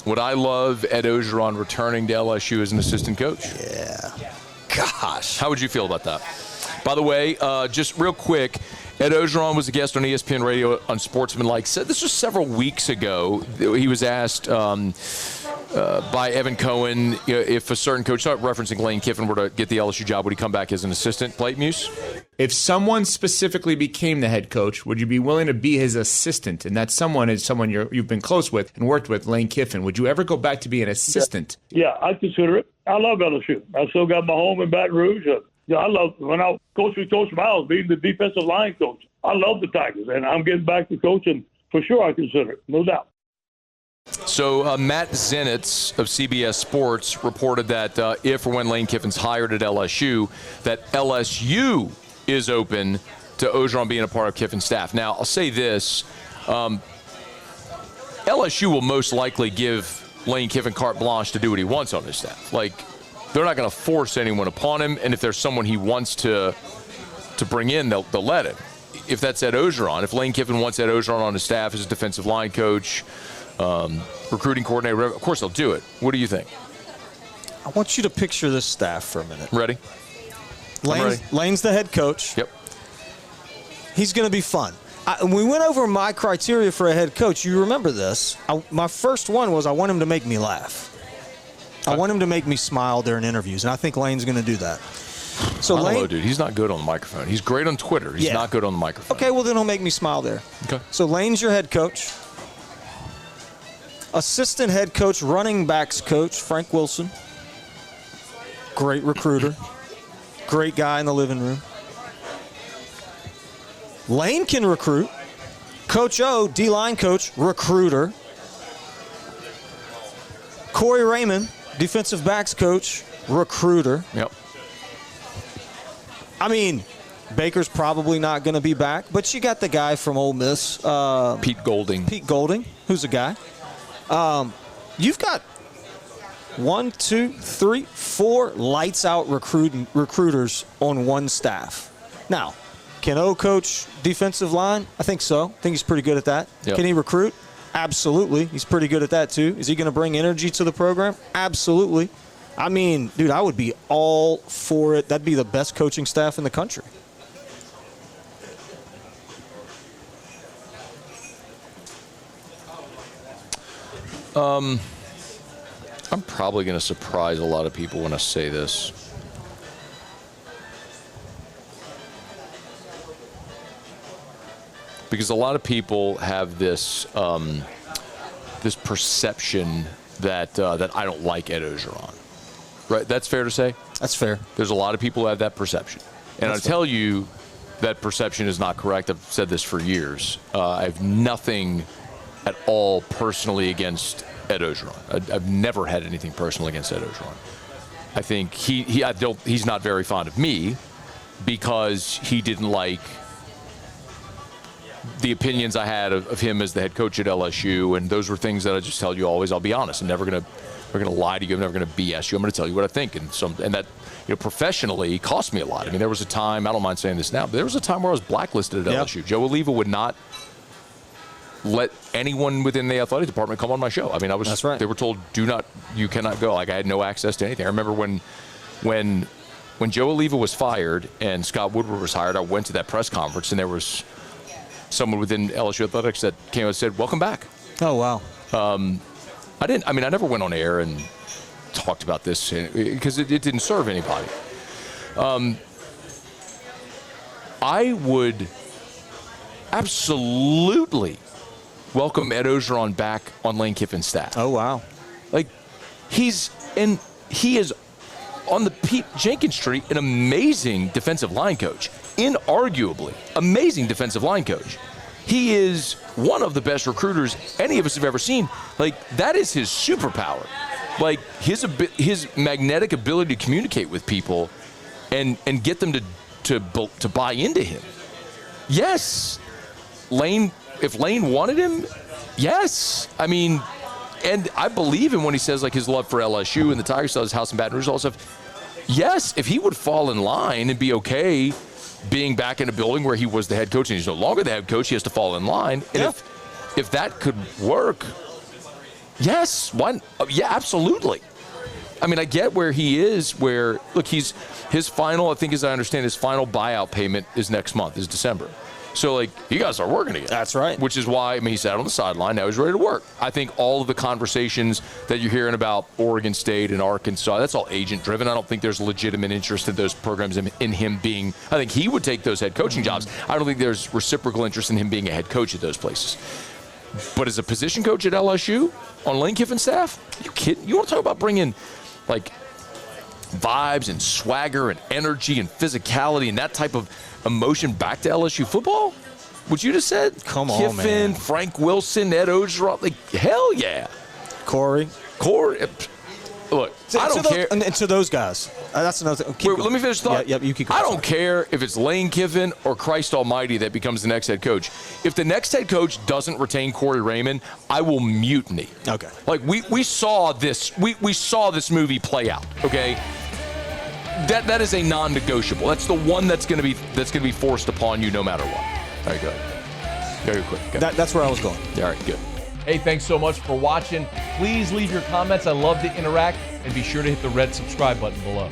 Would I love Ed Orgeron returning to LSU as an assistant coach? Yeah. Gosh. How would you feel about that? By the way, just real quick, Ed Orgeron was a guest on ESPN Radio on Sportsmanlike. This was several weeks ago. He was asked by Evan Cohen if a certain coach, not referencing Lane Kiffin, were to get the LSU job, would he come back as an assistant? Plate Muse? If someone specifically became the head coach, would you be willing to be his assistant? And that someone is someone you've been close with and worked with, Lane Kiffin. Would you ever go back to be an assistant? Yeah, I'd consider it. I love LSU. I still got my home in Baton Rouge. Yeah, I love when I coached with Coach Miles, being the defensive line coach. I love the Tigers, and I'm getting back to coaching. For sure, I consider it, no doubt. So Matt Zenitz of CBS Sports reported that if or when Lane Kiffin's hired at LSU, that LSU is open to Orgeron being a part of Kiffin's staff. Now, I'll say this. LSU will most likely give Lane Kiffin carte blanche to do what he wants on his staff. Like, they're not going to force anyone upon him, and if there's someone he wants to bring in, they'll let him. If that's Ed Orgeron, if Lane Kiffin wants Ed Orgeron on his staff as a defensive line coach, recruiting coordinator, of course they'll do it. What do you think? I want you to picture this staff for a minute. Ready? Lane's the head coach. Yep. He's going to be fun. We went over my criteria for a head coach. You remember this. My first one was I want him to make me laugh. I want him to make me smile during interviews, and I think Lane's going to do that. So I don't know, dude. He's not good on the microphone. He's great on Twitter. He's not good on the microphone. Okay, well, then he'll make me smile there. Okay. So Lane's your head coach. Assistant head coach, running backs coach, Frank Wilson. Great recruiter. Great guy in the living room. Lane can recruit. Coach O, D-line coach, recruiter. Corey Raymond, defensive backs coach, recruiter. Yep. I mean, Baker's probably not going to be back, but you got the guy from Ole Miss. Pete Golding. Pete Golding, who's a guy. You've got 1, 2, 3, 4 lights-out recruiters on one staff. Now, can O coach defensive line? I think so. I think he's pretty good at that. Yep. Can he recruit? Absolutely. He's pretty good at that, too. Is he going to bring energy to the program? Absolutely. I mean, dude, I would be all for it. That'd be the best coaching staff in the country. I'm probably going to surprise a lot of people when I say this. Because a lot of people have this this perception that I don't like Ed Orgeron. Right? That's fair to say? That's fair. There's a lot of people who have that perception. And I'll tell you that perception is not correct. I've said this for years. I have nothing at all personally against Ed Orgeron. I've never had anything personal against Ed Orgeron. I think he's not very fond of me because he didn't like the opinions I had of him as the head coach at LSU, and those were things that I just tell you always. I'll be honest. I'm never going to lie to you. I'm never going to BS you. I'm going to tell you what I think, and that professionally cost me a lot. I mean, there was a time, I don't mind saying this now, but there was a time where I was blacklisted at LSU. Joe Oliva would not let anyone within the athletic department come on my show. I mean, That's right. They were told, you cannot go. Like, I had no access to anything. I remember when Joe Oliva was fired and Scott Woodward was hired, I went to that press conference, and there was someone within LSU athletics that came and said, "Welcome back." Oh, wow. I never went on air and talked about this because it didn't serve anybody. I would absolutely welcome Ed Orgeron back on Lane Kiffin's staff. Oh, wow. Like, he is on the Pete Jenkins tree, an amazing defensive line coach. Inarguably, amazing defensive line coach. He is one of the best recruiters any of us have ever seen. Like, that is his superpower. Like, his magnetic ability to communicate with people and get them to buy into him. Yes, if Lane wanted him, yes. I mean, and I believe him when he says, like, his love for LSU and the Tigers, his house in Baton Rouge, all that stuff. Yes, if he would fall in line and be okay being back in a building where he was the head coach and he's no longer the head coach, he has to fall in line. And if that could work, Yes. Why? Yeah, absolutely. I mean, I get where he is. Where look, his final. I think, as I understand, his final buyout payment is next month. Is December. So, like, you guys are working again. That's right. Which is why, I mean, he sat on the sideline. Now he's ready to work. I think all of the conversations that you're hearing about Oregon State and Arkansas, that's all agent-driven. I don't think there's legitimate interest in those programs in him being – I think he would take those head coaching jobs. I don't think there's reciprocal interest in him being a head coach at those places. But as a position coach at LSU on Lane Kiffin's staff, you kidding? You want to talk about bringing, like, vibes and swagger and energy and physicality and that type of emotion back to LSU football? What you just said? Come on, Kiffin, man. Frank Wilson, Ed Orgeron, like, hell yeah. Corey. Look, I don't care. And to those guys. That's another thing. Wait, let me finish the thought. Yep, you keep going. I don't care if it's Lane Kiffin or Christ Almighty that becomes the next head coach. If the next head coach doesn't retain Corey Raymond, I will mutiny. Okay. Like, we saw this. We saw this movie play out, okay? That is a non-negotiable. That's the one that's going to be forced upon you no matter what. All right, go ahead. Go quick. Go. That's where I was going. All right, good. Hey, thanks so much for watching. Please leave your comments. I love to interact. And be sure to hit the red subscribe button below.